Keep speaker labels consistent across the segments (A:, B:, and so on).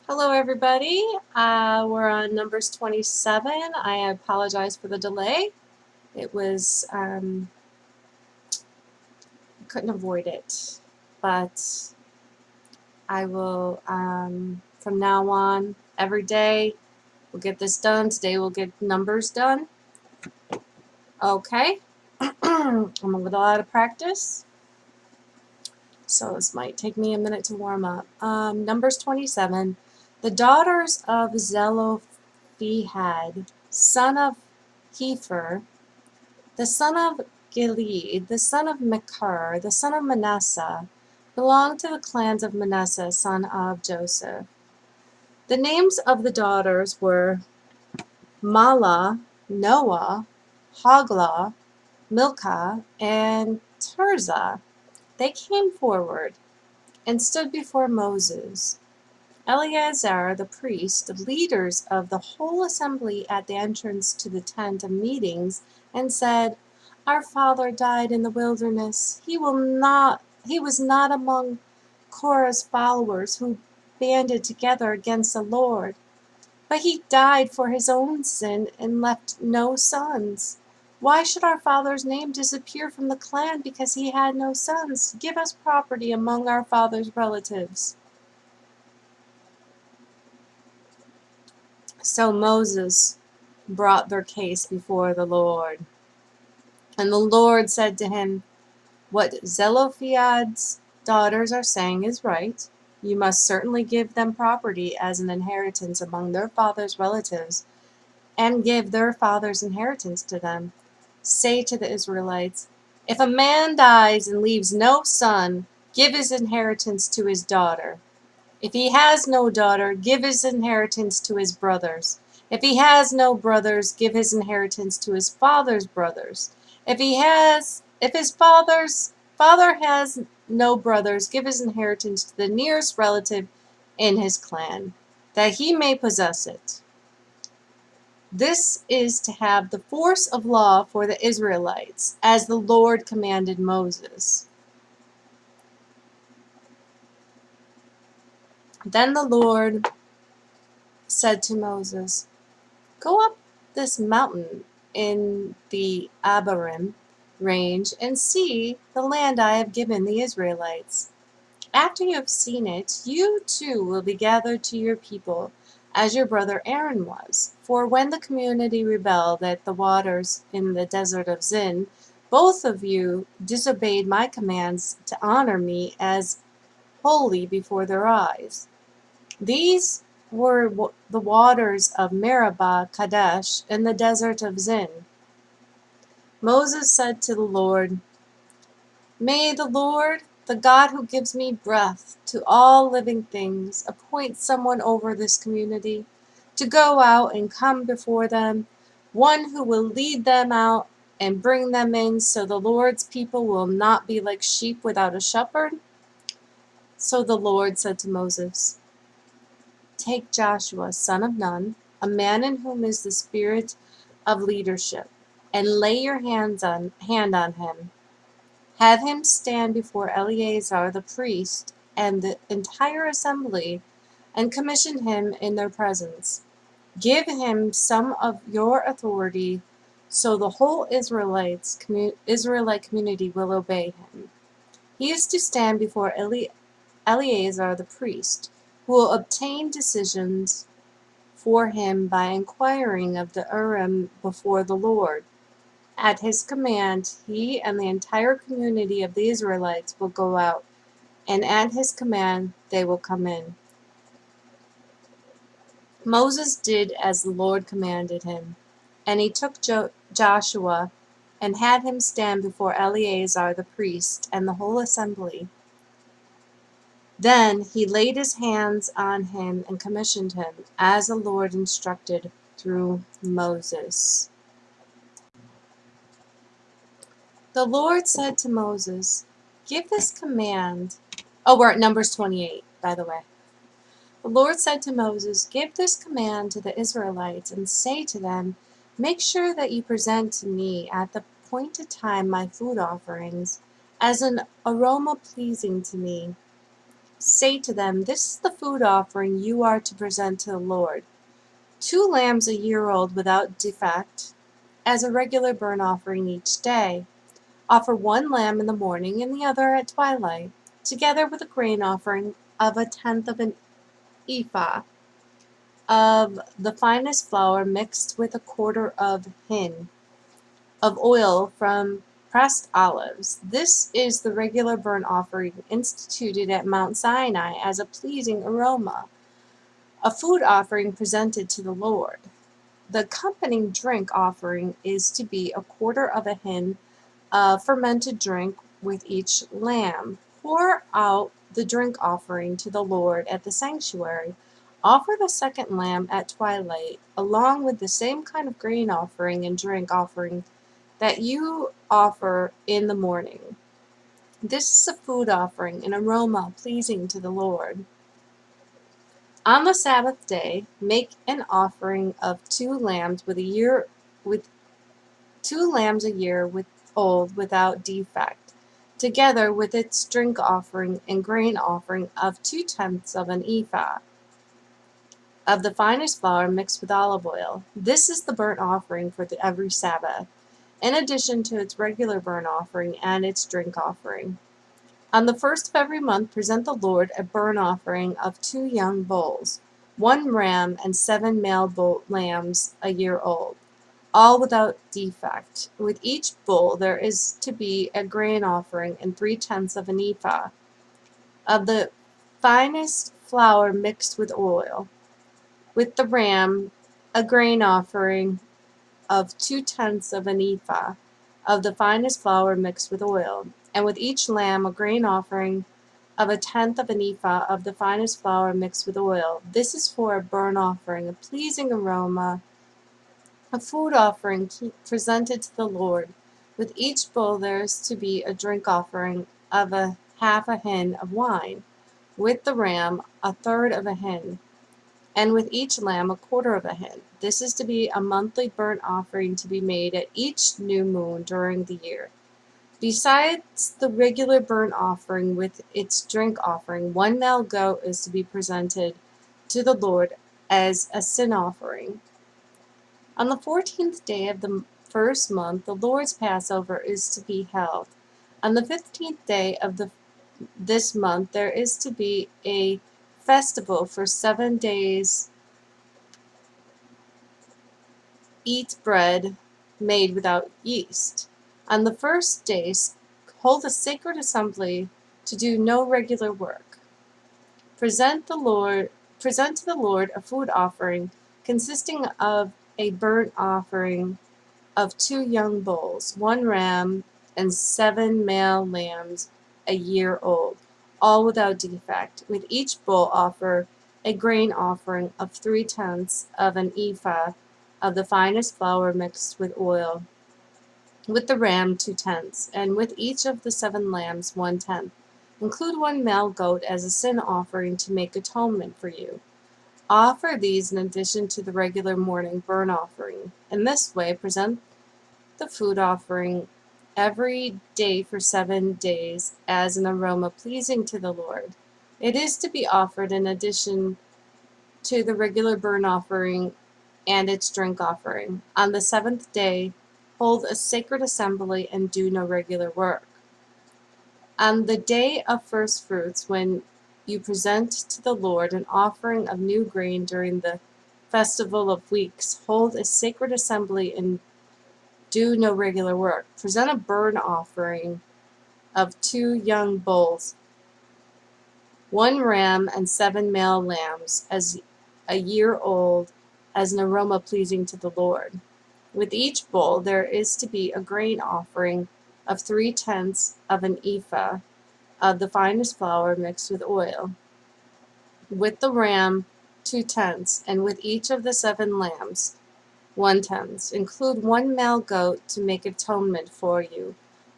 A: Hello, everybody. We're on Numbers 27. I apologize for the delay. It was, couldn't avoid it. But I will, from now on, every day, we'll get this done. Today we'll get Numbers done. Okay. I'm with a lot of practice. So this might take me a minute to warm up. Numbers 27. The daughters of Zelophehad, son of Hepher, the son of Gilead, the son of Machir, the son of Manasseh, belonged to the clans of Manasseh, son of Joseph. The names of the daughters were Mahlah, Noah, Hoglah, Milcah, and Tirzah. They came forward and stood before Moses. Eleazar the priest, the leaders of the whole assembly at the entrance to the tent of meetings, and said, Our father died in the wilderness. He was not among Korah's followers who banded together against the Lord, but he died for his own sin and left no sons. Why should our father's name disappear from the clan because he had no sons? Give us property among our father's relatives. So Moses brought their case before the Lord. And the Lord said to him, What Zelophehad's daughters are saying is right. You must certainly give them property as an inheritance among their father's relatives, and give their father's inheritance to them. Say to the Israelites, If a man dies and leaves no son, give his inheritance to his daughter. If he has no daughter, give his inheritance to his brothers. If he has no brothers, give his inheritance to his father's brothers. If his father has no brothers, give his inheritance to the nearest relative in his clan, that he may possess it. This is to have the force of law for the Israelites, as the Lord commanded Moses. Then the Lord said to Moses, Go up this mountain in the Abarim range and see the land I have given the Israelites. After you have seen it, you too will be gathered to your people, as your brother Aaron was. For when the community rebelled at the waters in the desert of Zin, both of you disobeyed my commands to honor me as holy before their eyes. These were the waters of Meribah Kadesh in the desert of Zin. Moses said to the Lord, May the Lord, the God who gives me breath to all living things, appoint someone over this community to go out and come before them, one who will lead them out and bring them in, so the Lord's people will not be like sheep without a shepherd. So the Lord said to Moses, Take Joshua, son of Nun, a man in whom is the spirit of leadership, and lay your hand on him. Have him stand before Eleazar the priest and the entire assembly, and commission him in their presence. Give him some of your authority, so the whole Israelite community will obey him. He is to stand before Eleazar the priest, who will obtain decisions for him by inquiring of the Urim before the Lord. At his command, he and the entire community of the Israelites will go out, and at his command they will come in. Moses did as the Lord commanded him, and he took Joshua and had him stand before Eleazar the priest and the whole assembly. Then he laid his hands on him and commissioned him, as the Lord instructed through Moses. The Lord said to Moses, Give this command. Oh, we're at Numbers 28, by the way. The Lord said to Moses, Give this command to the Israelites and say to them, Make sure that you present to me at the appointed time my food offerings as an aroma pleasing to me. Say to them, this is the food offering you are to present to the Lord. 2 lambs a year old without defect, as a regular burnt offering each day. Offer 1 lamb in the morning and the other at twilight, together with a grain offering of a tenth of an ephah of the finest flour mixed with a quarter of hin of oil from pressed olives. This is the regular burnt offering instituted at Mount Sinai as a pleasing aroma, a food offering presented to the Lord. The accompanying drink offering is to be a quarter of a hin of fermented drink with each lamb. Pour out the drink offering to the Lord at the sanctuary. Offer the second lamb at twilight, along with the same kind of grain offering and drink offering that you offer in the morning. This is a food offering, an aroma pleasing to the Lord. On the Sabbath day, make an offering of 2 lambs with 2 lambs a year old without defect, together with its drink offering and grain offering of 2/10 of an ephah of the finest flour mixed with olive oil. This is the burnt offering for every Sabbath, in addition to its regular burnt offering and its drink offering. On the first of every month, present the Lord a burnt offering of 2 young bulls, 1 ram, and 7 male lambs a year old, all without defect. With each bull there is to be a grain offering and 3/10 of an ephah of the finest flour mixed with oil. With the ram, a grain offering of 2/10 of an ephah of the finest flour mixed with oil, and with each lamb a grain offering of a tenth of an ephah of the finest flour mixed with oil. This is for a burnt offering, a pleasing aroma, a food offering presented to the Lord. With each bull there is to be a drink offering of a half a hin of wine, with the ram a third of a hin, and with each lamb a quarter of a hin. This is to be a monthly burnt offering to be made at each new moon during the year. Besides the regular burnt offering with its drink offering, 1 male goat is to be presented to the Lord as a sin offering. On the 14th day of the first month, the Lord's Passover is to be held. On the 15th day of this month, there is to be a festival for 7 days. Eat bread made without yeast. On the first day, hold a sacred assembly to do no regular work. Present to the Lord a food offering consisting of a burnt offering of 2 young bulls, 1 ram, and 7 male lambs a year old, all without defect. With each bull offer a grain offering of 3/10 of an ephah of the finest flour mixed with oil. With the ram 2/10, and with each of the 7 lambs 1/10. Include 1 male goat as a sin offering to make atonement for you. Offer these in addition to the regular morning burnt offering. In this way, present the food offering every day for 7 days as an aroma pleasing to the Lord. It is to be offered in addition to the regular burnt offering and its drink offering. On the 7th day, hold a sacred assembly and do no regular work. On the day of first fruits, when you present to the Lord an offering of new grain during the festival of weeks, hold a sacred assembly and do no regular work. Present a burnt offering of 2 young bulls, 1 ram, and 7 male lambs as a year old, as an aroma pleasing to the Lord. With each bull there is to be a grain offering of 3/10 of an ephah of the finest flour mixed with oil. With the ram 2/10, and with each of the 7 lambs 1/10. Include 1 male goat to make atonement for you.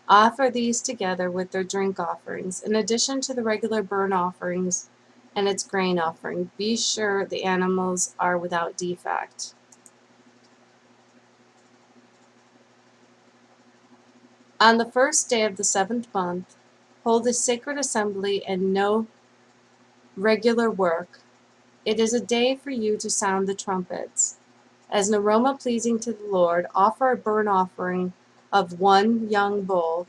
A: Offer these together with their drink offerings, in addition to the regular burnt offerings and its grain offering. Be sure the animals are without defect. On the first day of the 7th month, hold a sacred assembly and regular work. It is a day for you to sound the trumpets. As an aroma pleasing to the Lord, offer a burnt offering of 1 young bull,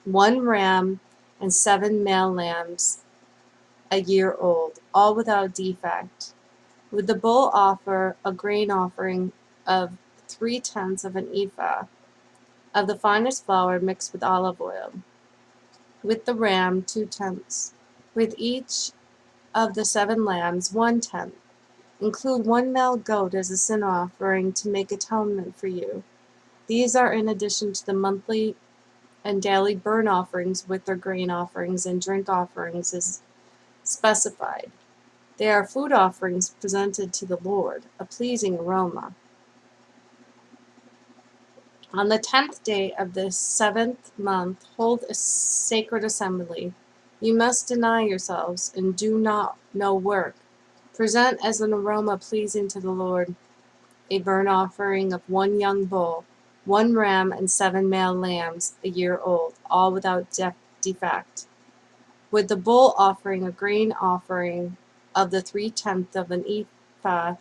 A: 1 ram, and 7 male lambs a year old, all without defect. With the bull offer a grain offering of 3/10 of an ephah of the finest flour mixed with olive oil. With the ram 2/10. With each of the 7 lambs 1/10. Include 1 male goat as a sin offering to make atonement for you. These are in addition to the monthly and daily burnt offerings with their grain offerings and drink offerings as specified. They are food offerings presented to the Lord, a pleasing aroma. On the 10th day of the 7th month, hold a sacred assembly. You must deny yourselves and do no work. Present as an aroma pleasing to the Lord a burnt offering of 1 young bull, 1 ram, and 7 male lambs a year old, all without defect. With the bull offering a grain offering of the 3/10 of an ephah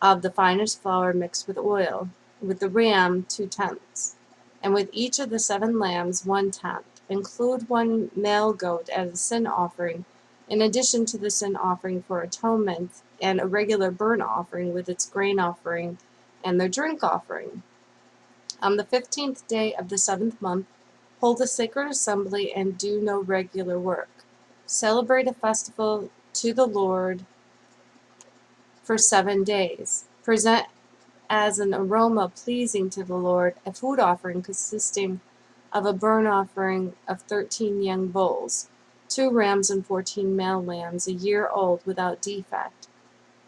A: of the finest flour mixed with oil. With the ram 2/10, and with each of the 7 lambs 1/10. Include 1 male goat as a sin offering, in addition to the sin offering for atonement, and a regular burnt offering with its grain offering and their drink offering. On the 15th day of the 7th month, hold a sacred assembly and do no regular work. Celebrate a festival to the Lord for 7 days. Present as an aroma pleasing to the Lord a food offering consisting of a burnt offering of 13 young bulls, 2 rams, and 14 male lambs a year old without defect.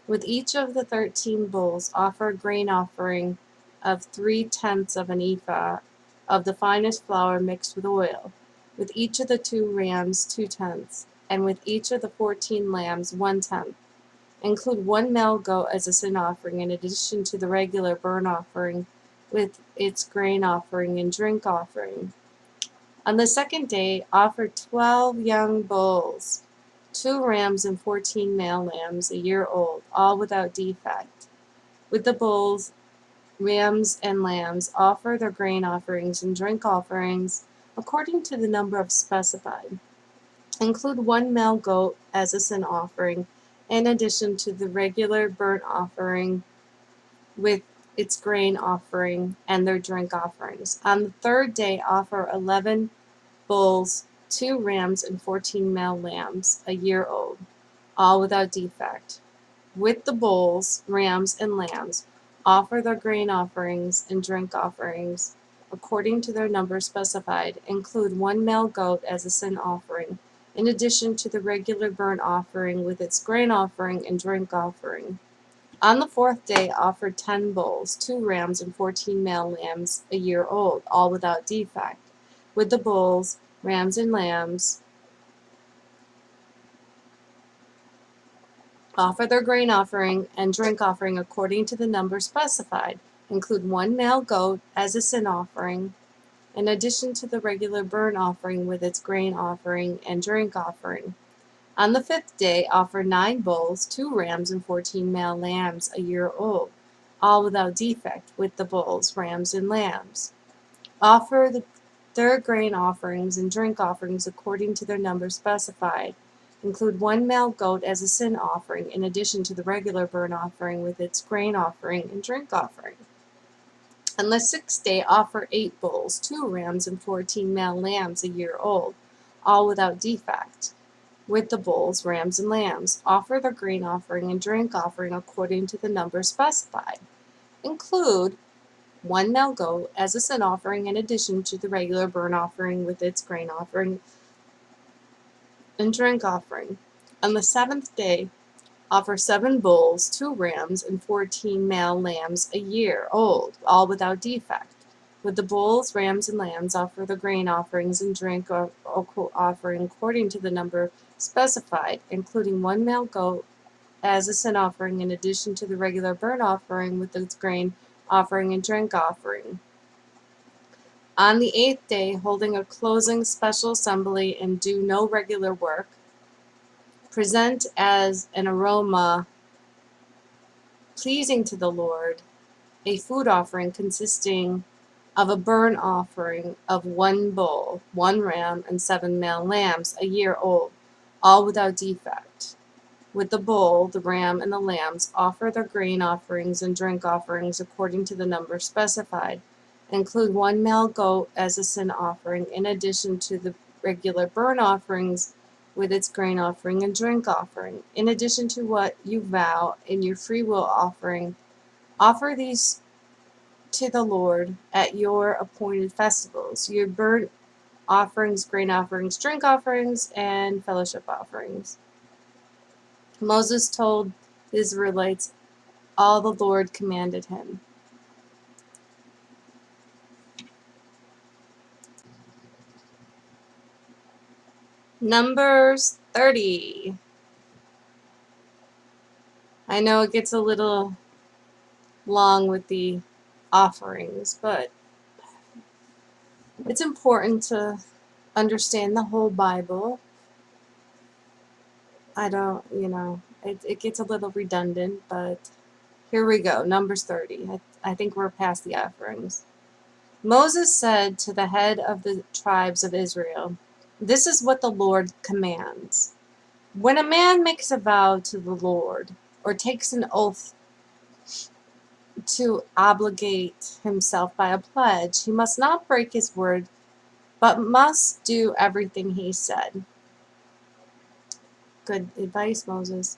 A: With each of the 13 bulls offer a grain offering of 3/10 of an ephah of the finest flour mixed with oil. With each of the 2 rams 2/10, and with each of the 14 lambs 1/10. Include 1 male goat as a sin offering in addition to the regular burnt offering with its grain offering and drink offering. On the 2nd day, offer 12 young bulls, 2 rams, and 14 male lambs a year old, all without defect. With the bulls, rams, and lambs, offer their grain offerings and drink offerings according to the number specified. Include 1 male goat as a sin offering, in addition to the regular burnt offering with its grain offering and their drink offerings. On the 3rd day, offer 11 bulls, 2 rams, and 14 male lambs a year old, all without defect. With the bulls, rams, and lambs, offer their grain offerings and drink offerings according to their number specified. Include 1 male goat as a sin offering, in addition to the regular burnt offering with its grain offering and drink offering. On the 4th day, offer 10 bulls, 2 rams, and 14 male lambs a year old, all without defect. With the bulls, rams, and lambs, offer their grain offering and drink offering according to the number specified. Include 1 male goat as a sin offering, in addition to the regular burnt offering with its grain offering and drink offering. On the 5th day, offer 9 bulls, 2 rams, and 14 male lambs a year old, all without defect, with the bulls, rams, and lambs. Offer their grain offerings and drink offerings according to their number specified. Include 1 male goat as a sin offering, in addition to the regular burnt offering with its grain offering and drink offering. On the 6th day, offer 8 bulls, 2 rams, and 14 male lambs a year old, all without defect. With the bulls, rams, and lambs, offer their grain offering and drink offering according to the number specified. Include 1 male goat as a sin offering, in addition to the regular burnt offering with its grain offering and drink offering. On the 7th day, offer 7 bulls, 2 rams, and 14 male lambs a year old, all without defect. With the bulls, rams, and lambs, offer the grain offerings and drink offering according to the number specified, including 1 male goat as a sin offering, in addition to the regular burnt offering with its grain offering and drink offering. On the 8th day, holding a closing special assembly and do no regular work. present as an aroma pleasing to the Lord a food offering consisting of a burnt offering of 1 bull, 1 ram, and 7 male lambs a year old, all without defect. With the bull, the ram, and the lambs, offer their grain offerings and drink offerings according to the number specified. Include 1 male goat as a sin offering, in addition to the regular burnt offerings with its grain offering and drink offering. In addition to what you vow in your free will offering, offer these to the Lord at your appointed festivals, your burnt offerings, grain offerings, drink offerings, and fellowship offerings. Moses told the Israelites all the Lord commanded him. Numbers 30. I know it gets a little long with the offerings, but it's important to understand the whole Bible. It gets a little redundant, but here we go. Numbers 30. I think we're past the offerings. Moses said to the head of the tribes of Israel, "This is what the Lord commands. When a man makes a vow to the Lord, or takes an oath to obligate himself by a pledge, he must not break his word, but must do everything he said." Good advice, Moses.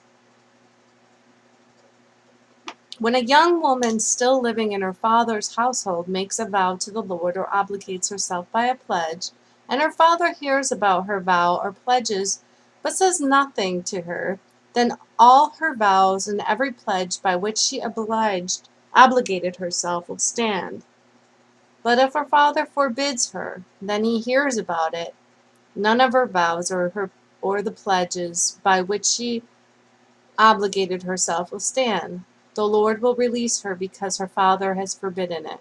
A: When a young woman still living in her father's household makes a vow to the Lord or obligates herself by a pledge, and her father hears about her vow or pledges but says nothing to her, then all her vows and every pledge by which she obligated herself will stand. But if her father forbids her, then he hears about it. None of her vows or the pledges by which she obligated herself will stand. The Lord will release her because her father has forbidden it.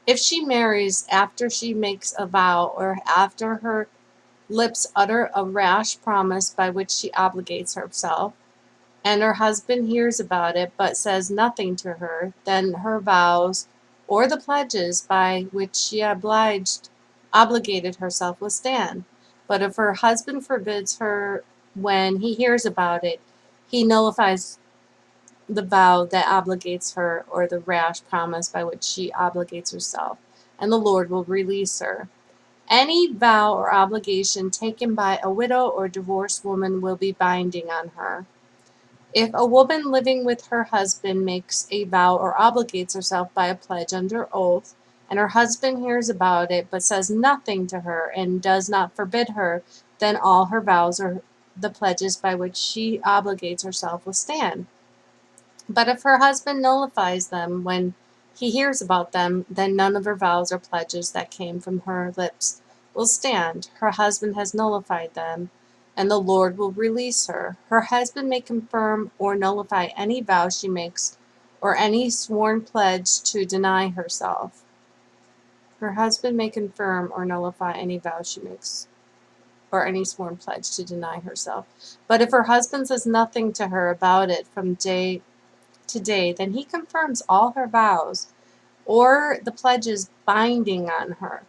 A: If she marries after she makes a vow or after her lips utter a rash promise by which she obligates herself, and her husband hears about it but says nothing to her, then her vows or the pledges by which she obligated herself will stand. But if her husband forbids her when he hears about it, he nullifies the vow that obligates her or the rash promise by which she obligates herself, and the Lord will release her. Any vow or obligation taken by a widow or divorced woman will be binding on her. If a woman living with her husband makes a vow or obligates herself by a pledge under oath, and her husband hears about it but says nothing to her and does not forbid her, then all her vows or the pledges by which she obligates herself will stand. But if her husband nullifies them when he hears about them, then none of her vows or pledges that came from her lips will stand. Her husband has nullified them, and the Lord will release her. Her husband may confirm or nullify any vow she makes or any sworn pledge to deny herself. Her husband may confirm or nullify any vow she makes or any sworn pledge to deny herself. But if her husband says nothing to her about it from day to day, then he confirms all her vows or the pledges binding on her.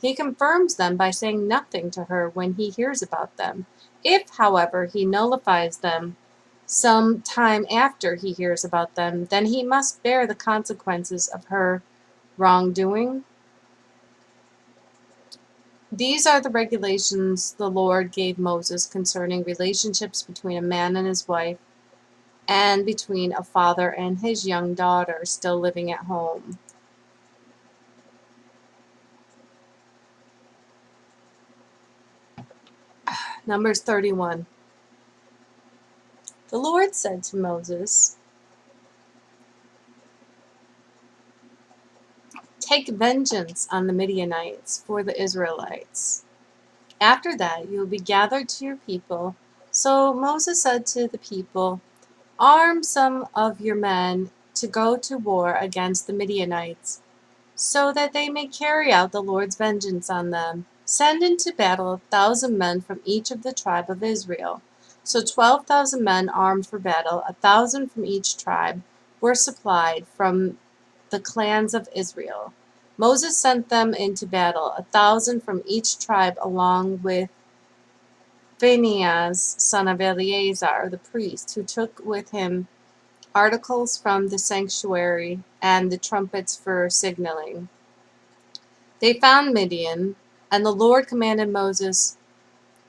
A: He confirms them by saying nothing to her when he hears about them. If, however, he nullifies them some time after he hears about them, then he must bear the consequences of her wrongdoing. These are the regulations the Lord gave Moses concerning relationships between a man and his wife, and between a father and his young daughter still living at home. Numbers 31. The Lord said to Moses, "Take vengeance on the Midianites for the Israelites. After that you will be gathered to your people." So Moses said to the people, "Arm some of your men to go to war against the Midianites, so that they may carry out the Lord's vengeance on them. Send into battle 1,000 men from each of the tribe of Israel. So 12,000 men armed for battle, 1,000 from each tribe, were supplied from the clans of Israel. Moses sent them into battle, 1,000 from each tribe, along with Phinehas, son of Eleazar, the priest, who took with him articles from the sanctuary and the trumpets for signaling. They found Midian, and the Lord commanded Moses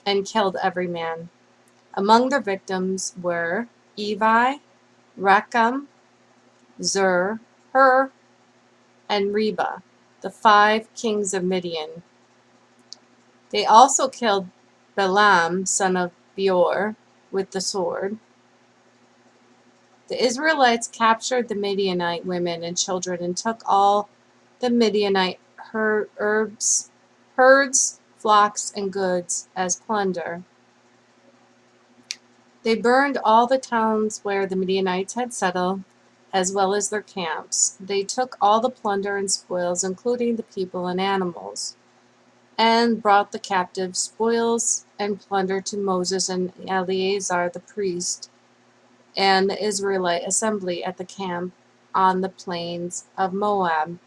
A: and killed every man. Among their victims were Evi, Recham, Zur, Hur, and Reba, the 5 kings of Midian. They also killed Balaam, son of Beor, with the sword. The Israelites captured the Midianite women and children and took all the Midianite herds, flocks, and goods as plunder. They burned all the towns where the Midianites had settled, as well as their camps. They took all the plunder and spoils, including the people and animals, and brought the captive spoils and plunder to Moses and Eleazar the priest and the Israelite assembly at the camp on the plains of Moab,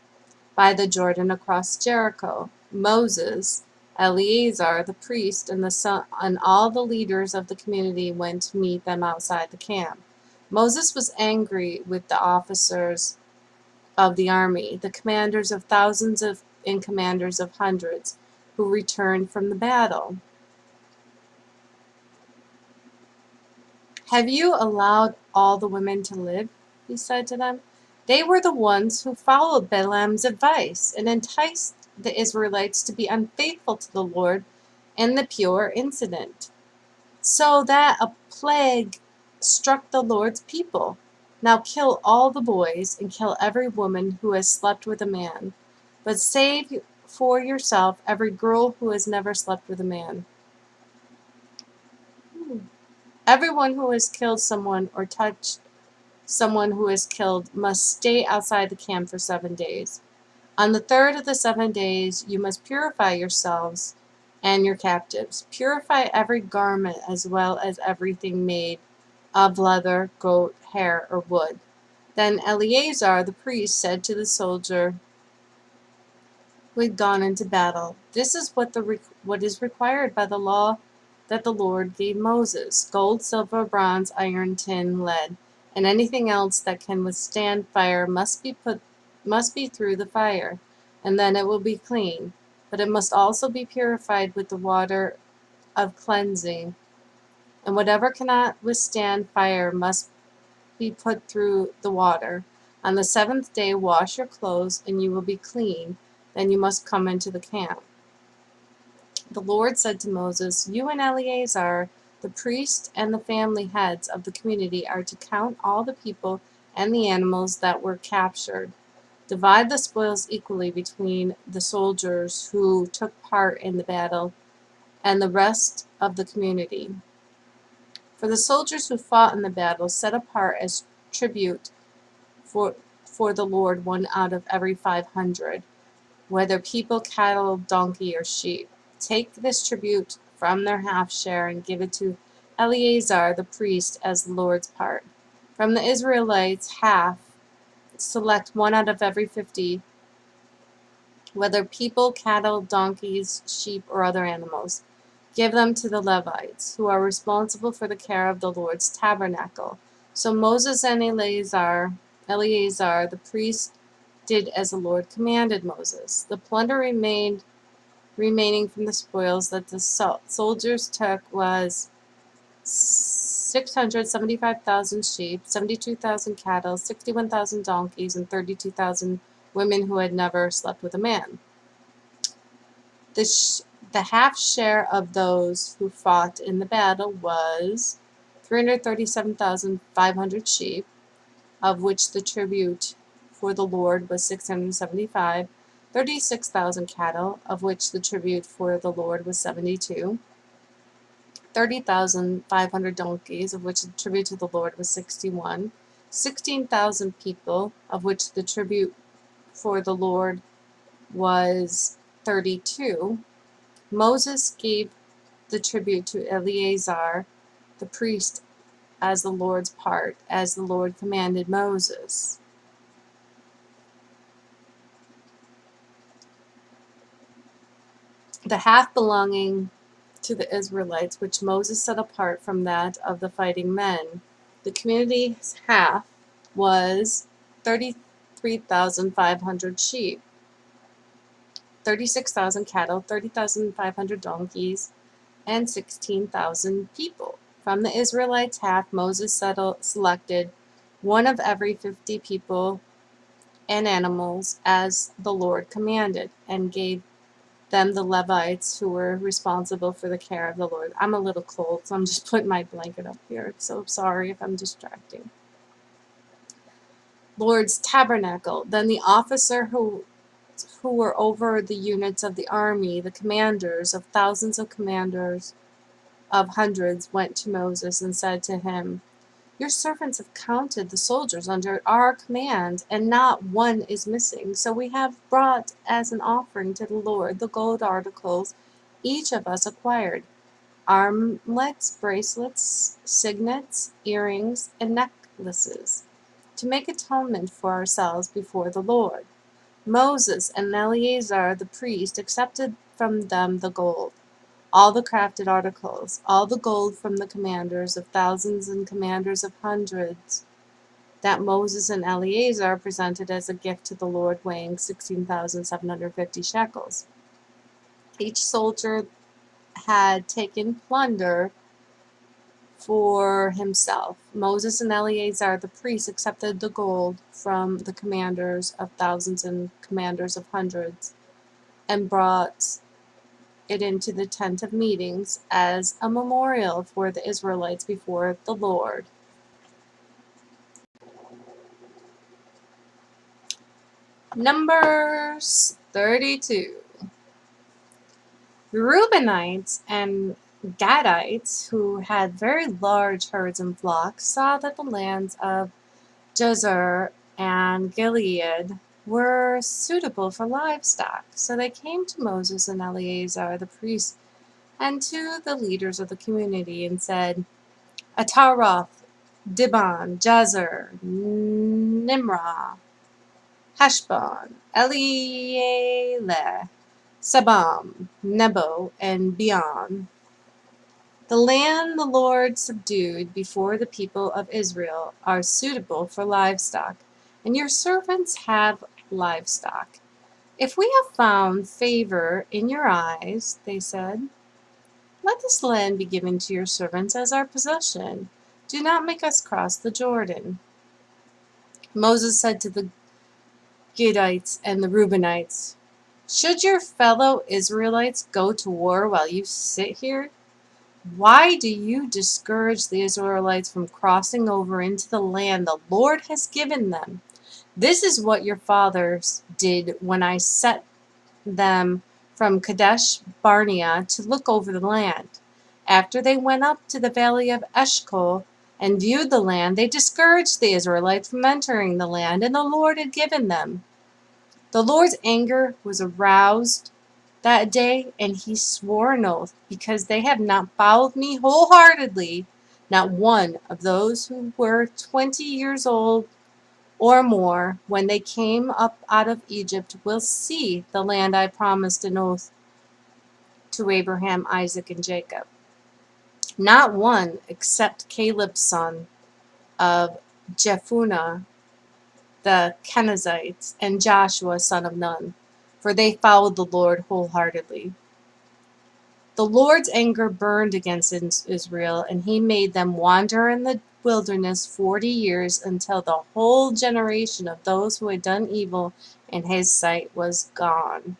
A: by the Jordan across Jericho. Moses, Eleazar the priest, and all the leaders of the community went to meet them outside the camp. Moses was angry with the officers of the army, the commanders of thousands and commanders of hundreds, who returned from the battle. "Have you allowed all the women to live?" he said to them. They were the ones who followed Balaam's advice and enticed the Israelites to be unfaithful to the Lord in the Peor incident, so that a plague struck the Lord's people. Now kill all the boys and kill every woman who has slept with a man, but save for yourself every girl who has never slept with a man. Everyone who has killed someone or touched someone who is killed must stay outside the camp for 7 days. On the 3rd of the 7 days you must purify yourselves and your captives. Purify every garment as well as everything made of leather, goat, hair, or wood. Then Eleazar the priest said to the soldier who had gone into battle, "This is what is required by the law that the Lord gave Moses: gold, silver, bronze, iron, tin, lead, and anything else that can withstand fire must be through the fire, and then it will be clean. But it must also be purified with the water of cleansing, and whatever cannot withstand fire must be put through the water. On the 7th day wash your clothes, and you will be clean. Then you must come into the camp." The Lord said to Moses, "You and Eleazar, the priest, and the family heads of the community are to count all the people and the animals that were captured. Divide the spoils equally between the soldiers who took part in the battle and the rest of the community. For the soldiers who fought in the battle, set apart as tribute for the Lord 1 out of every 500, whether people, cattle, donkey, or sheep. Take this tribute from their half share and give it to Eleazar the priest as the Lord's part. From the Israelites, half, select 1 out of every 50, whether people, cattle, donkeys, sheep, or other animals. Give them to the Levites, who are responsible for the care of the Lord's tabernacle." So Moses and Eleazar the priest did as the Lord commanded Moses. The plunder remaining from the spoils that the soldiers took was 675,000 sheep, 72,000 cattle, 61,000 donkeys, and 32,000 women who had never slept with a man. The half share of those who fought in the battle was 337,500 sheep, of which the tribute for the Lord was 675, 36,000 cattle, of which the tribute for the Lord was 72, 30,500 donkeys, of which the tribute to the Lord was 61, 16,000 people, of which the tribute for the Lord was 32. Moses gave the tribute to Eleazar the priest as the Lord's part, as the Lord commanded Moses. The half belonging to the Israelites, which Moses set apart from that of the fighting men. The community's half was 33,500 sheep, 36,000 cattle, 30,500 donkeys, and 16,000 people. From the Israelites' half, Moses selected one of every 50 people and animals as the Lord commanded, and gave them the Levites who were responsible for the care of the Lord. I'm a little cold, so I'm just putting my blanket up here. So sorry if I'm distracting. Lord's tabernacle. Then the officer who were over the units of the army, the commanders of thousands of commanders of hundreds, went to Moses and said to him, "Your servants have counted the soldiers under our command, and not one is missing. So we have brought as an offering to the Lord the gold articles each of us acquired: armlets, bracelets, signets, earrings, and necklaces, to make atonement for ourselves before the Lord." Moses and Eleazar the priest accepted from them the gold, all the crafted articles, all the gold from the commanders of thousands and commanders of hundreds, that Moses and Eleazar presented as a gift to the Lord, weighing 16,750 shekels. Each soldier had taken plunder for himself. Moses and Eleazar the priest accepted the gold from the commanders of thousands and commanders of hundreds, and brought it into the tent of meetings as a memorial for the Israelites before the Lord. Numbers 32. The Reubenites and Gadites, who had very large herds and flocks, saw that the lands of Jazer and Gilead were suitable for livestock. So they came to Moses and Eleazar the priest and to the leaders of the community and said, "Ataroth, Dibon, Jazer, Nimrah, Heshbon, Elealeh, Sabam, Nebo, and Beon, the land the Lord subdued before the people of Israel, are suitable for livestock, and your servants have livestock. If we have found favor in your eyes," they said, "let this land be given to your servants as our possession. Do not make us cross the Jordan." Moses said to the Gadites and the Reubenites, "Should your fellow Israelites go to war while you sit here? Why do you discourage the Israelites from crossing over into the land the Lord has given them? This is what your fathers did when I set them from Kadesh Barnea to look over the land. After they went up to the valley of Eshcol and viewed the land, they discouraged the Israelites from entering the land, and the Lord had given them. The Lord's anger was aroused that day, and he swore an oath, because they have not followed me wholeheartedly. Not one of those who were 20 years old or more when they came up out of Egypt will see the land I promised an oath to Abraham, Isaac, and Jacob. Not one, except Caleb's son of Jephunneh the Kenizzite, and Joshua son of Nun, for they followed the Lord wholeheartedly. The Lord's anger burned against Israel, and he made them wander in the wilderness 40 years, until the whole generation of those who had done evil in his sight was gone.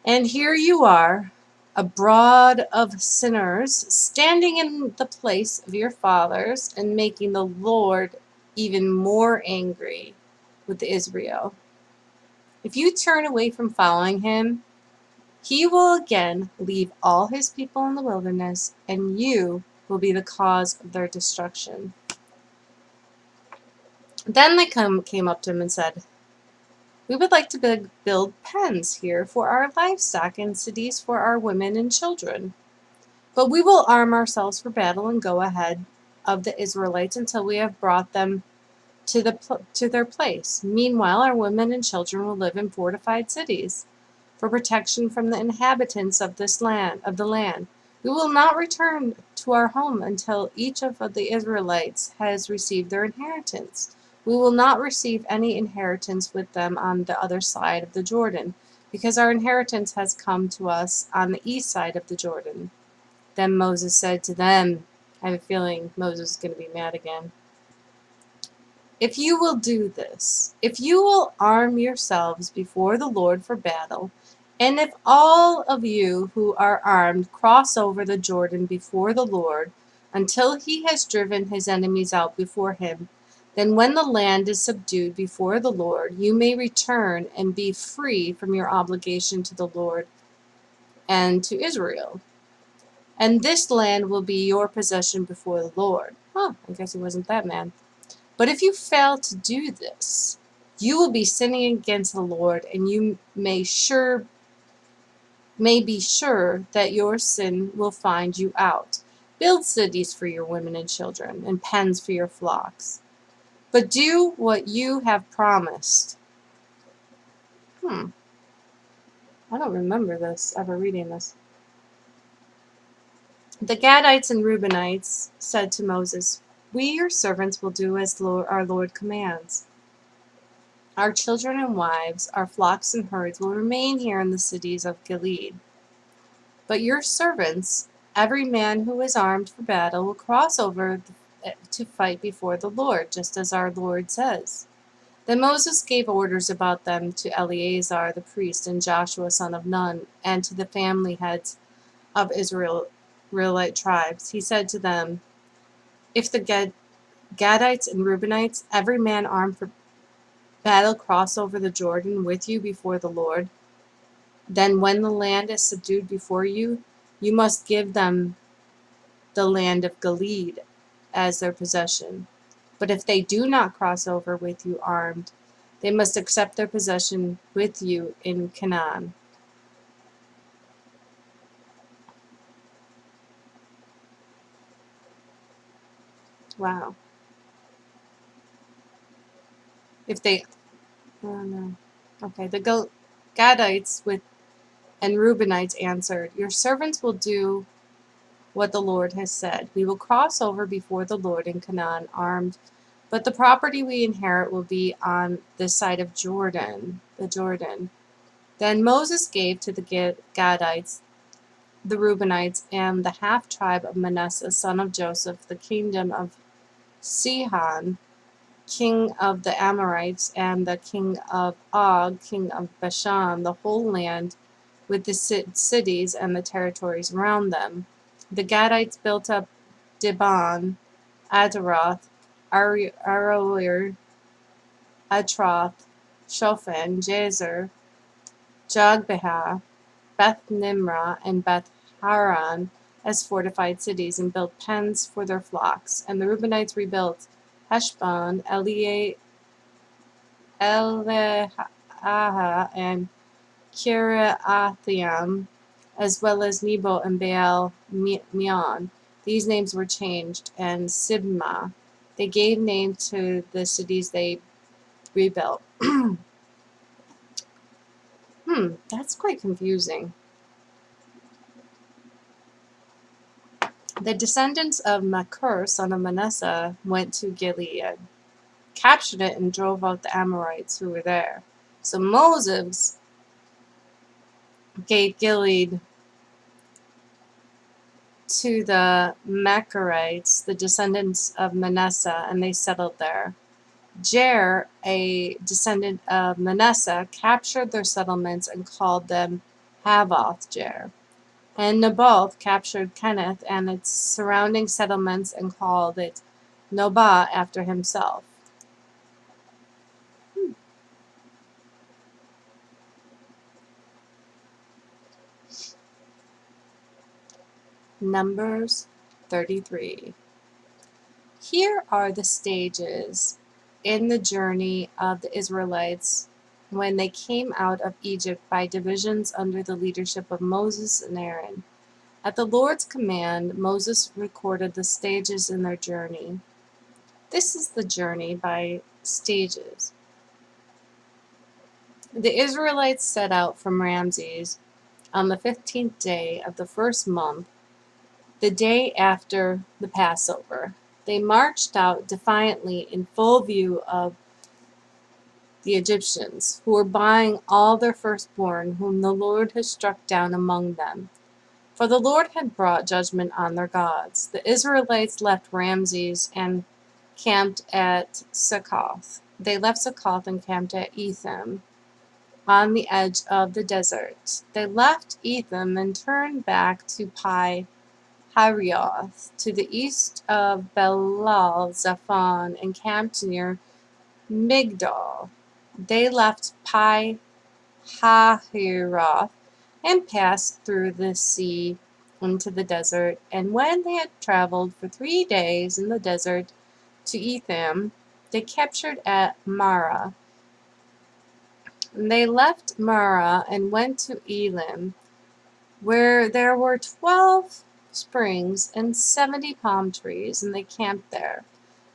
A: And here you are, a brood of sinners, standing in the place of your fathers, and making the Lord even more angry with Israel. If you turn away from following him, he will again leave all his people in the wilderness, and you will be the cause of their destruction." Then they came up to him and said, "We would like to build pens here for our livestock and cities for our women and children." But we will arm ourselves for battle and go ahead of the Israelites until we have brought them to their place. Meanwhile, our women and children will live in fortified cities for protection from the inhabitants of the land. We will not return to our home until each of the Israelites has received their inheritance. We will not receive any inheritance with them on the other side of the Jordan, because our inheritance has come to us on the east side of the Jordan. Then Moses said to them, I have a feeling Moses is going to be mad again. If you will do this, if you will arm yourselves before the Lord for battle, and if all of you who are armed cross over the Jordan before the Lord until he has driven his enemies out before him, then when the land is subdued before the Lord, you may return and be free from your obligation to the Lord and to Israel. And this land will be your possession before the Lord. I guess he wasn't that mad. But if you fail to do this, you will be sinning against the Lord, and you may be sure that your sin will find you out. Build cities for your women and children, and pens for your flocks. But do what you have promised. I don't remember this, ever reading this. The Gadites and Reubenites said to Moses, We, your servants, will do as our Lord commands. Our children and wives, our flocks and herds will remain here in the cities of Gilead. But your servants, every man who is armed for battle, will cross over to fight before the Lord, just as our Lord says. Then Moses gave orders about them to Eleazar the priest and Joshua son of Nun, and to the family heads of Israelite tribes. He said to them, If the Gadites and Reubenites, every man armed for battle, cross over the Jordan with you before the Lord, then when the land is subdued before you, you must give them the land of Gilead as their possession. But if they do not cross over with you armed, they must accept their possession with you in Canaan. Wow. If they, oh no. Okay, the Gadites and Reubenites answered, Your servants will do what the Lord has said. We will cross over before the Lord in Canaan armed, but the property we inherit will be on this side of the Jordan. Then Moses gave to the Gadites, the Reubenites, and the half-tribe of Manasseh, son of Joseph, the kingdom of Sihon, king of the Amorites, and the king of Og, king of Bashan, the whole land with the cities and the territories around them. The Gadites built up Dibon, Adaroth, Aroer, Atroth, Shophan, Jazer, Jogbehah, Beth Nimrah, and Beth Haran as fortified cities, and built pens for their flocks. And the Reubenites rebuilt Heshbon, Eleahah, and Kiriathaim, as well as Nebo and Baal Meon. These names were changed, and Sibmah. They gave name to the cities they rebuilt. That's quite confusing. The descendants of Machir, son of Manasseh, went to Gilead, captured it, and drove out the Amorites who were there. So Moses gave Gilead to the Machirites, the descendants of Manasseh, and they settled there. Jair, a descendant of Manasseh, captured their settlements and called them Havoth Jair. And Naboth captured Kenneth and its surrounding settlements and called it Nobah after himself. Numbers 33. Here are the stages in the journey of the Israelites when they came out of Egypt by divisions under the leadership of Moses and Aaron. At the Lord's command, Moses recorded the stages in their journey. This is the journey by stages. The Israelites set out from Ramses on the 15th day of the first month, the day after the Passover. They marched out defiantly in full view of the Egyptians, who were buying all their firstborn, whom the Lord had struck down among them. For the Lord had brought judgment on their gods. The Israelites left Ramses and camped at Succoth. They left Succoth and camped at Etham, on the edge of the desert. They left Etham and turned back to Pi Hahiroth, to the east of Belal Zaphon, and camped near Migdol. They left Pi Hahiroth and passed through the sea into the desert. And when they had traveled for 3 days in the desert to Etham, they captured at Marah. And they left Marah and went to Elim, where there were 12 springs and 70 palm trees, and they camped there.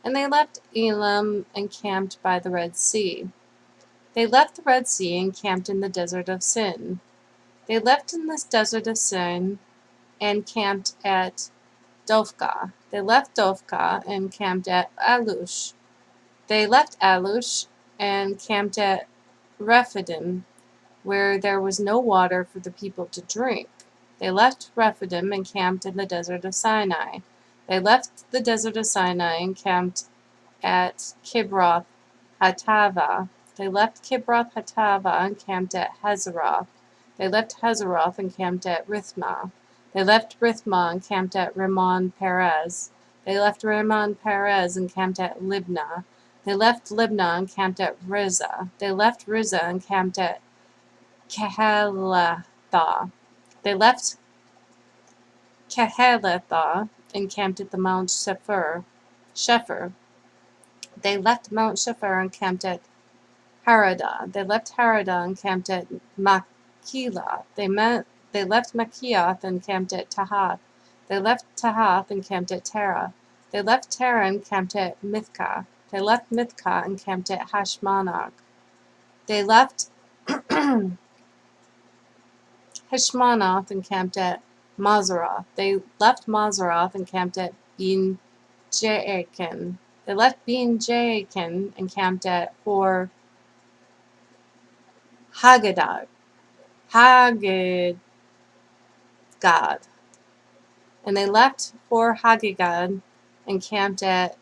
A: And they left Elim and camped by the Red Sea. They left the Red Sea and camped in the desert of Sin. They left in this desert of Sin and camped at Dophkah. They left Dophkah and camped at Alush. They left Alush and camped at Rephidim, where there was no water for the people to drink. They left Rephidim and camped in the desert of Sinai. They left the desert of Sinai and camped at Kibroth Hattava. They left Kibroth Hattava and camped at Hazeroth. They left Hazeroth and camped at Rithmah. They left Rithmah and camped at Rimmon Perez. They left Rimmon Perez and camped at Libnah. They left Libnah and camped at Rizah. They left Rizah and camped at Kehelatha. They left Kehelatha and camped at the Mount Shepher. They left Mount Shepher and camped at Haradah. They left Haradah and camped at Machila. They left Machiath and camped at Tahath. They left Tahath and camped at Terah. They left Terah and camped at Mithkah. They left Mithkah and camped at Hashmonach. They left Heshmonoth and camped at Mazeroth. They left Mazeroth and camped at Ben Jaakan. They left Ben Jaakan and camped at Hor Haggad. And they left Hor Haggad and camped at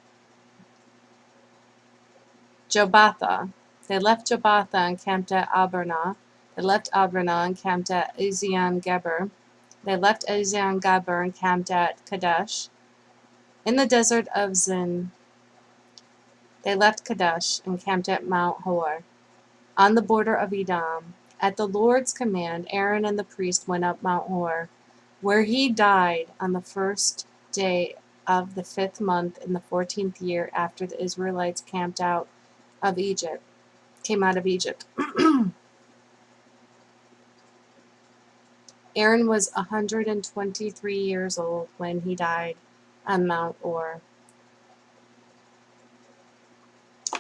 A: Jobatha. They left Jobatha and camped at Abernah. They left Abernah and camped at Ezion Geber. They left Ezion Geber and camped at Kadesh. In the desert of Zin, they left Kadesh and camped at Mount Hor, on the border of Edom. At the Lord's command, Aaron and the priest went up Mount Hor, where he died on the first day of the 5th month in the 14th year after the Israelites came out of Egypt. Aaron was 123 years old when he died on Mount Hor.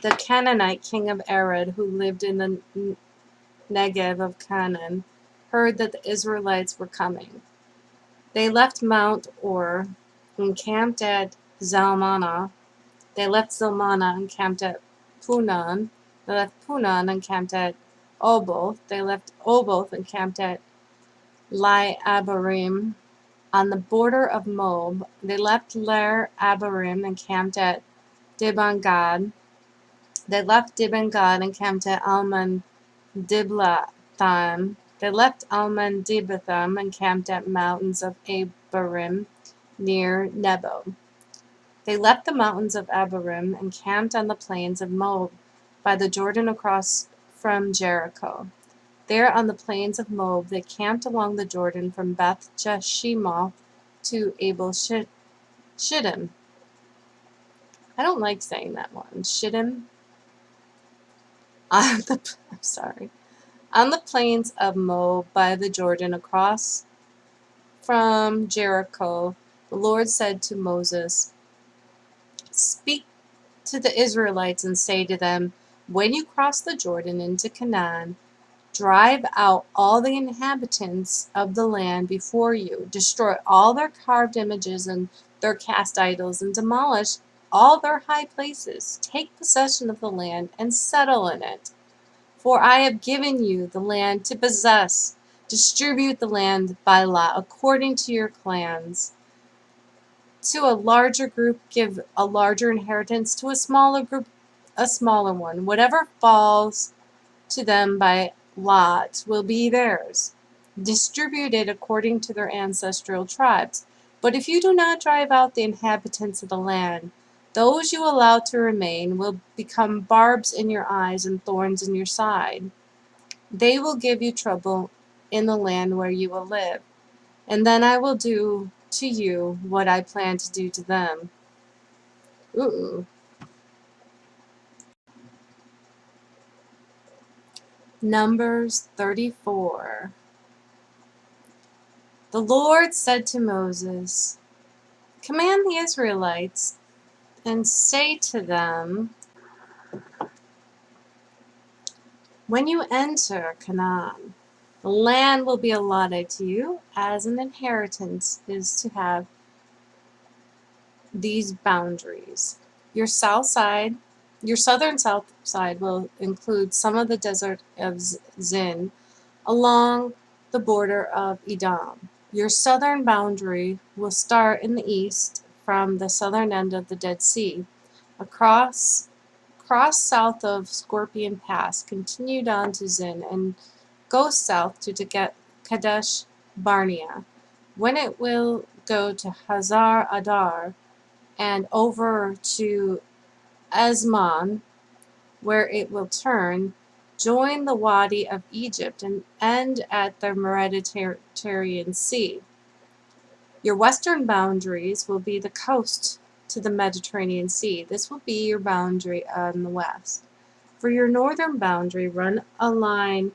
A: The Canaanite king of Arad, who lived in the Negev of Canaan, heard that the Israelites were coming. They left Mount Hor and camped at Zalmanah. They left Zalmanah and camped at Punon. They left Punon and camped at Oboth. They left Oboth and camped at Lai Abarim on the border of Moab. They left Ler Abarim and camped at Dibon-Gad. They left Dibon-Gad and camped at Almon Diblatham. They left Almon Diblatham and camped at mountains of Abarim near Nebo. They left the mountains of Abarim and camped on the plains of Moab by the Jordan across from Jericho. There on the plains of Moab they camped along the Jordan from Beth Jeshimoth to Abel Shittim. I don't like saying that one. Shittim. I'm sorry. On the plains of Moab by the Jordan across from Jericho, the Lord said to Moses, "Speak to the Israelites and say to them, when you cross the Jordan into Canaan, drive out all the inhabitants of the land before you, destroy all their carved images and their cast idols, and demolish all their high places. Take possession of the land and settle in it. For I have given you the land to possess. Distribute the land by lot according to your clans. To a larger group, give a larger inheritance. To a smaller group, a smaller one. Whatever falls to them by lot will be theirs, distributed according to their ancestral tribes. But if you do not drive out the inhabitants of the land, those you allow to remain will become barbs in your eyes and thorns in your side. They will give you trouble in the land where you will live, and then I will do to you what I plan to do to them." Ooh. Numbers 34. The Lord said to Moses, "Command the Israelites and say to them, when you enter Canaan, the land will be allotted to you as an inheritance is to have these boundaries. Your southern south side will include some of the desert of Zin along the border of Edom. Your southern boundary will start in the east from the southern end of the Dead Sea, across south of Scorpion Pass, continue down to Zin, and go south to Kadesh Barnea. When it will go to Hazar Adar and over to Asmon, where it will turn, join the Wadi of Egypt, and end at the Mediterranean Sea. Your western boundaries will be the coast to the Mediterranean Sea. This will be your boundary on the west. For your northern boundary, run a line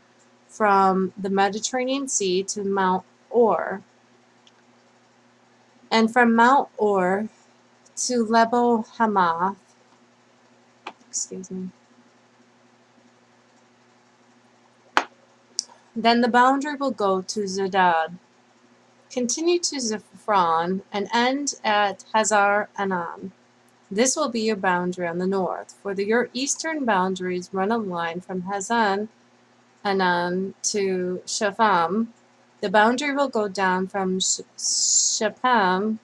A: from the Mediterranean Sea to Mount Or, and from Mount Or to Lebo Hamath. Excuse me. Then the boundary will go to Zedad, continue to Zephron, and end at Hazar Anan. This will be your boundary on the north. For your eastern boundaries, run a line from Hazan Anan to Shapam. The boundary will go down from Shapam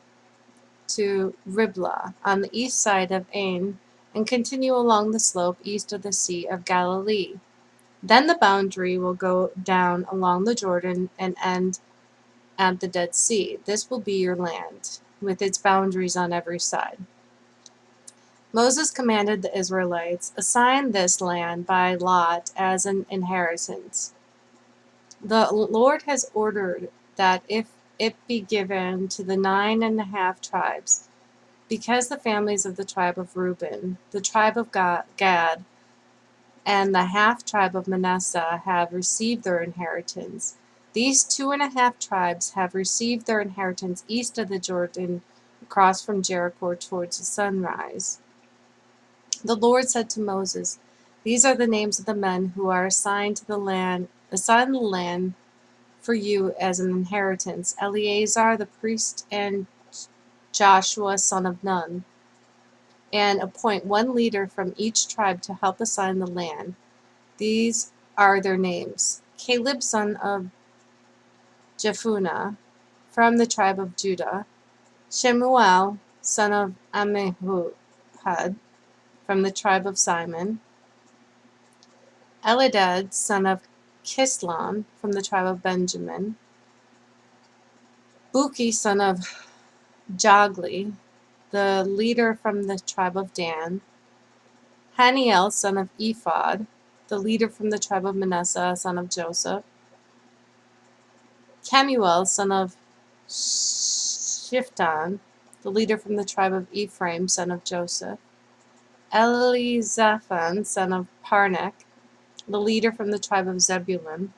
A: to Riblah on the east side of Ain and continue along the slope east of the Sea of Galilee. Then the boundary will go down along the Jordan and end at the Dead Sea. This will be your land, with its boundaries on every side. Moses commanded the Israelites, "Assign this land by lot as an inheritance. The Lord has ordered that if it be given to the 9.5 tribes, because the families of the tribe of Reuben, the tribe of Gad, and the half-tribe of Manasseh have received their inheritance. These 2.5 tribes have received their inheritance east of the Jordan, across from Jericho towards the sunrise." The Lord said to Moses, "These are the names of the men who are assigned the land for you as an inheritance: Eleazar the priest and Joshua son of Nun. And appoint one leader from each tribe to help assign the land. These are their names: Caleb son of Jephunneh from the tribe of Judah, Shemuel son of Ammihud from the tribe of Simon, Eldad son of Kislon from the tribe of Benjamin, Buki son of Jogli, the leader from the tribe of Dan, Haniel son of Ephod, the leader from the tribe of Manasseh son of Joseph, Kemuel son of Shiftan, the leader from the tribe of Ephraim son of Joseph, Elizaphan son of Parnek, the leader from the tribe of Zebulun,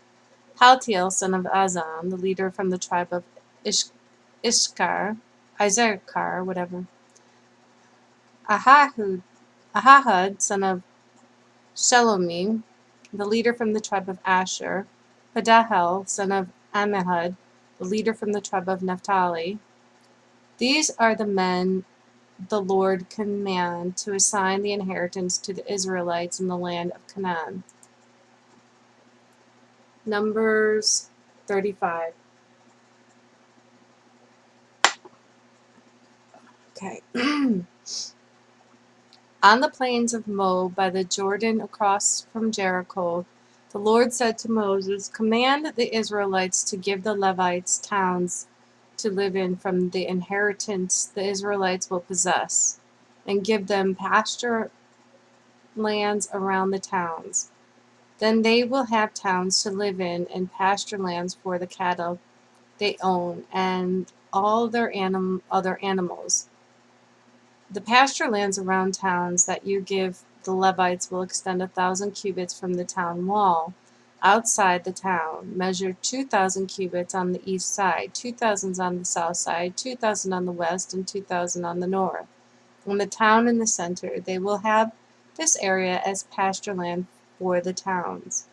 A: Paltiel son of Azan, the leader from the tribe of Isaacar, whatever. Ahahud, son of Shelomim, the leader from the tribe of Asher. Pedahel, son of Ammihud, the leader from the tribe of Naphtali. These are the men the Lord commanded to assign the inheritance to the Israelites in the land of Canaan. Numbers 35. Okay. On the plains of Moab by the Jordan across from Jericho, the Lord said to Moses, "Command the Israelites to give the Levites towns to live in from the inheritance the Israelites will possess, and give them pasture lands around the towns. Then they will have towns to live in and pasture lands for the cattle they own and all their other animals. The pasture lands around towns that you give the Levites will extend 1,000 cubits from the town wall outside the town, measure 2,000 cubits on the east side, 2,000 on the south side, 2,000 on the west, and 2,000 on the north. In the town in the center, they will have this area as pasture land for the towns.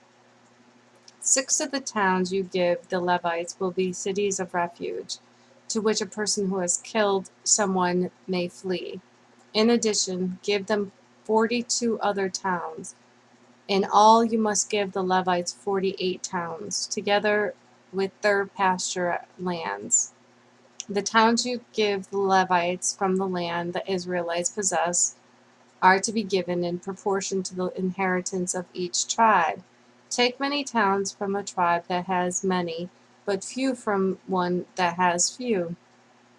A: 6 of the towns you give the Levites will be cities of refuge, to which a person who has killed someone may flee. In addition, give them 42 other towns. In all, you must give the Levites 48 towns, together with their pasture lands. The towns you give the Levites from the land the Israelites possess are to be given in proportion to the inheritance of each tribe. Take many towns from a tribe that has many, but few from one that has few."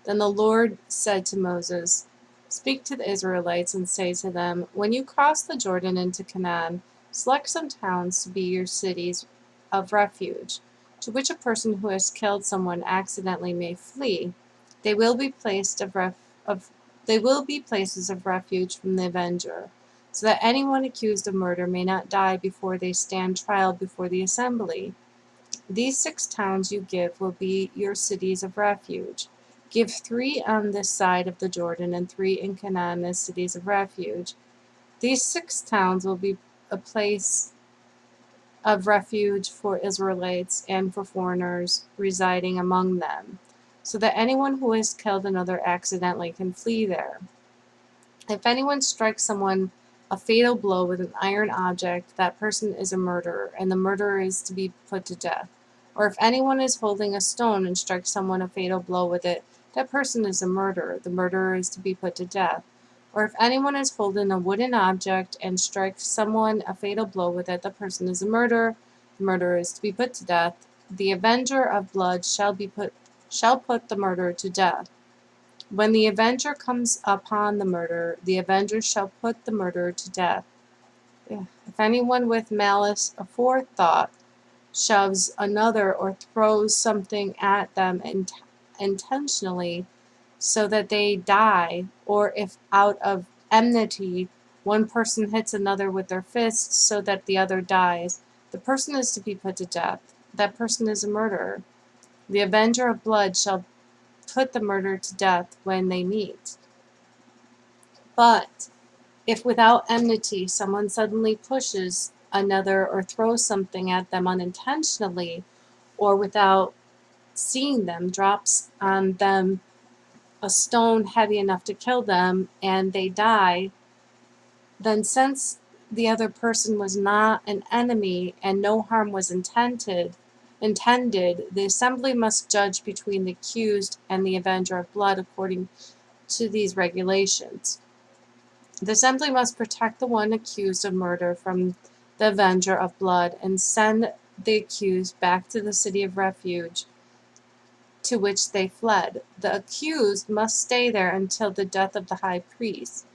A: Then the Lord said to Moses, "Speak to the Israelites and say to them, when you cross the Jordan into Canaan, select some towns to be your cities of refuge, to which a person who has killed someone accidentally may flee. They will be places of refuge from the avenger, so that anyone accused of murder may not die before they stand trial before the assembly. These 6 towns you give will be your cities of refuge. Give 3 on this side of the Jordan and 3 in Canaan as cities of refuge. These 6 towns will be a place of refuge for Israelites and for foreigners residing among them, so that anyone who has killed another accidentally can flee there. If anyone strikes someone a fatal blow with an iron object, that person is a murderer, and the murderer is to be put to death. Or if anyone is holding a stone and strikes someone a fatal blow with it, that person is a murderer. The murderer is to be put to death. Or if anyone is holding a wooden object and strikes someone a fatal blow with it, the person is a murderer. The murderer is to be put to death. The avenger of blood shall put the murderer to death. When the avenger comes upon the murderer, the avenger shall put the murderer to death. If anyone with malice aforethought shoves another or throws something at them intentionally so that they die, or if out of enmity one person hits another with their fists so that the other dies, the person is to be put to death. That person is a murderer. The avenger of blood shall put the murderer to death when they meet. But if without enmity someone suddenly pushes another or throws something at them unintentionally, or without seeing them drops on them a stone heavy enough to kill them and they die, then since the other person was not an enemy and no harm was intended, the assembly must judge between the accused and the avenger of blood according to these regulations. The assembly must protect the one accused of murder from the avenger of blood and send the accused back to the city of refuge to which they fled. The accused must stay there until the death of the high priest,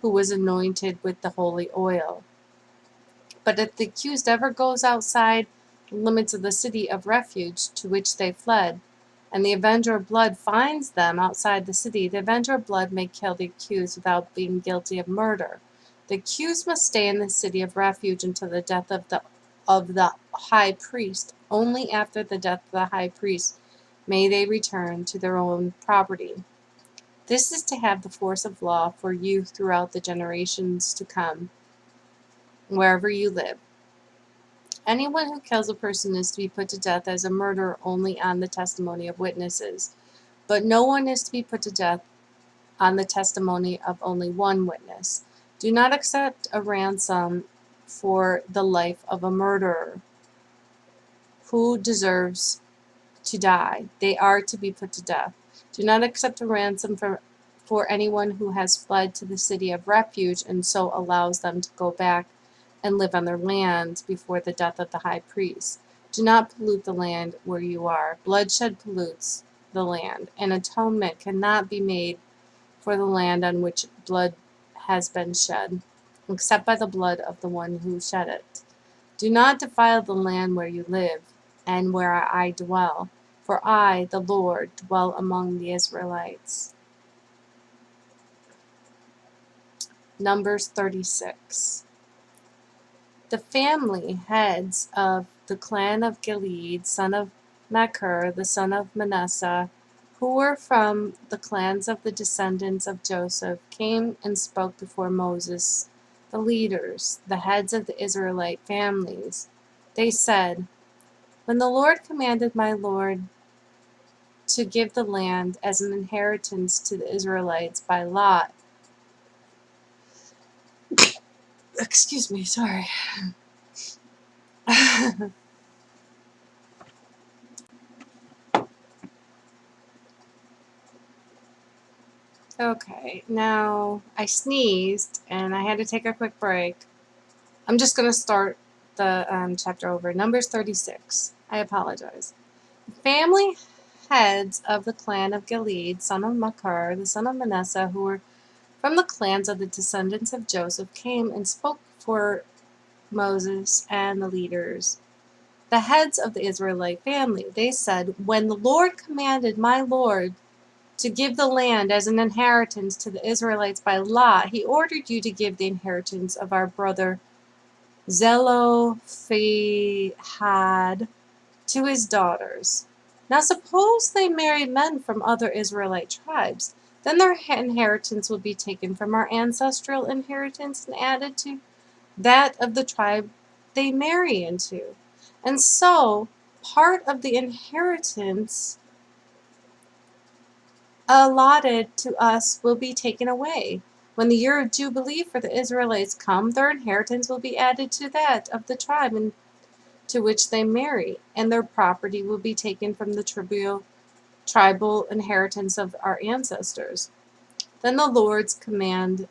A: who was anointed with the holy oil. But if the accused ever goes outside the limits of the city of refuge to which they fled, and the avenger of blood finds them outside the city, the avenger of blood may kill the accused without being guilty of murder. The accused must stay in the city of refuge until the death of the high priest. Only after the death of the high priest may they return to their own property. This is to have the force of law for you throughout the generations to come, wherever you live. Anyone who kills a person is to be put to death as a murderer only on the testimony of witnesses, but no one is to be put to death on the testimony of only one witness. Do not accept a ransom for the life of a murderer who deserves to die. They are to be put to death. Do not accept a ransom for anyone who has fled to the city of refuge and so allows them to go back and live on their land before the death of the high priest. Do not pollute the land where you are. Bloodshed pollutes the land, and atonement cannot be made for the land on which blood has been shed, except by the blood of the one who shed it. Do not defile the land where you live and where I dwell, for I, the Lord, dwell among the Israelites. Numbers 36. The family heads of the clan of Gilead, son of Machir, the son of Manasseh, who were from the clans of the descendants of Joseph, came and spoke before Moses, the leaders, the heads of the Israelite families. They said, "When the Lord commanded my Lord to give the land as an inheritance to the Israelites by lot," excuse me, sorry. Okay, now I sneezed and I had to take a quick break. I'm just going to start the chapter over. Numbers 36. I apologize. Family heads of the clan of Gilead, son of Machir, the son of Manasseh, who were from the clans of the descendants of Joseph, came and spoke for Moses and the leaders, the heads of the Israelite family. They said, "When the Lord commanded my Lord to give the land as an inheritance to the Israelites by lot, he ordered you to give the inheritance of our brother Zelophehad to his daughters. Now suppose they marry men from other Israelite tribes, then their inheritance will be taken from our ancestral inheritance and added to that of the tribe they marry into. And so part of the inheritance allotted to us will be taken away. When the year of Jubilee for the Israelites come, their inheritance will be added to that of the tribe to which they marry, and their property will be taken from the tribal inheritance of our ancestors." Then the Lord's command,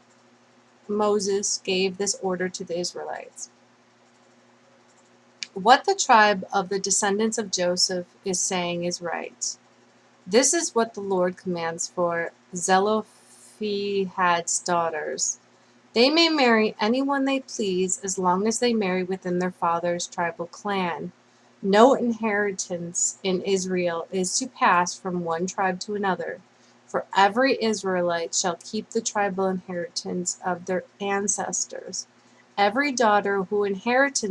A: Moses gave this order to the Israelites. What the tribe of the descendants of Joseph is saying is right. This is what the Lord commands for Zelophehad's daughters. They may marry anyone they please as long as they marry within their father's tribal clan. No inheritance in Israel is to pass from one tribe to another, for every Israelite shall keep the tribal inheritance of their ancestors. Every daughter who inherits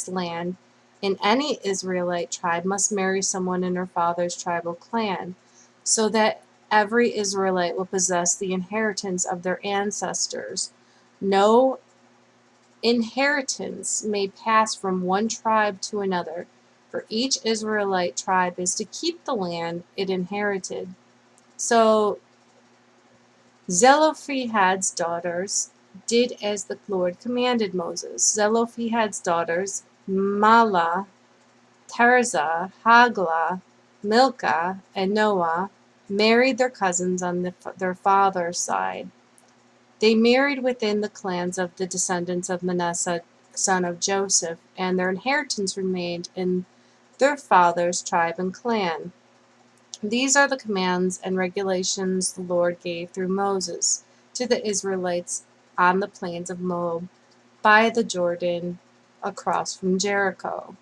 A: land in any Israelite tribe must marry someone in her father's tribal clan, so that every Israelite will possess the inheritance of their ancestors. No inheritance may pass from one tribe to another, for each Israelite tribe is to keep the land it inherited. So Zelophehad's daughters did as the Lord commanded Moses. Zelophehad's daughters, Mahlah, Tirzah, Haglah, Milcah, and Noah, married their cousins on their father's side. They married within the clans of the descendants of Manasseh, son of Joseph, and their inheritance remained in their father's tribe and clan. These are the commands and regulations the Lord gave through Moses to the Israelites on the plains of Moab by the Jordan across from Jericho.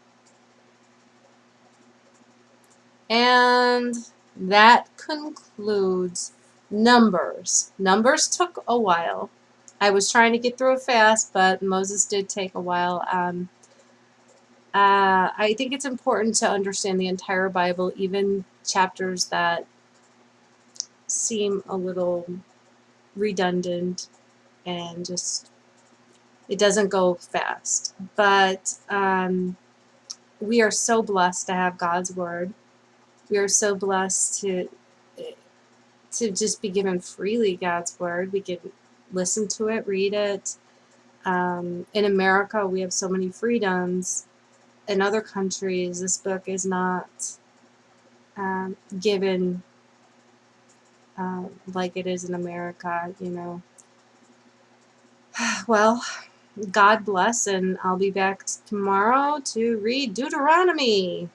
A: And that concludes Numbers. Numbers took a while. I was trying to get through it fast, but Moses did take a while. I think it's important to understand the entire Bible, even chapters that seem a little redundant and just it doesn't go fast. But we are so blessed to have God's word. We are so blessed to just be given freely God's word. We can listen to it, read it. In America, we have so many freedoms. In other countries, this book is not given like it is in America, you know. Well, God bless, and I'll be back tomorrow to read Deuteronomy.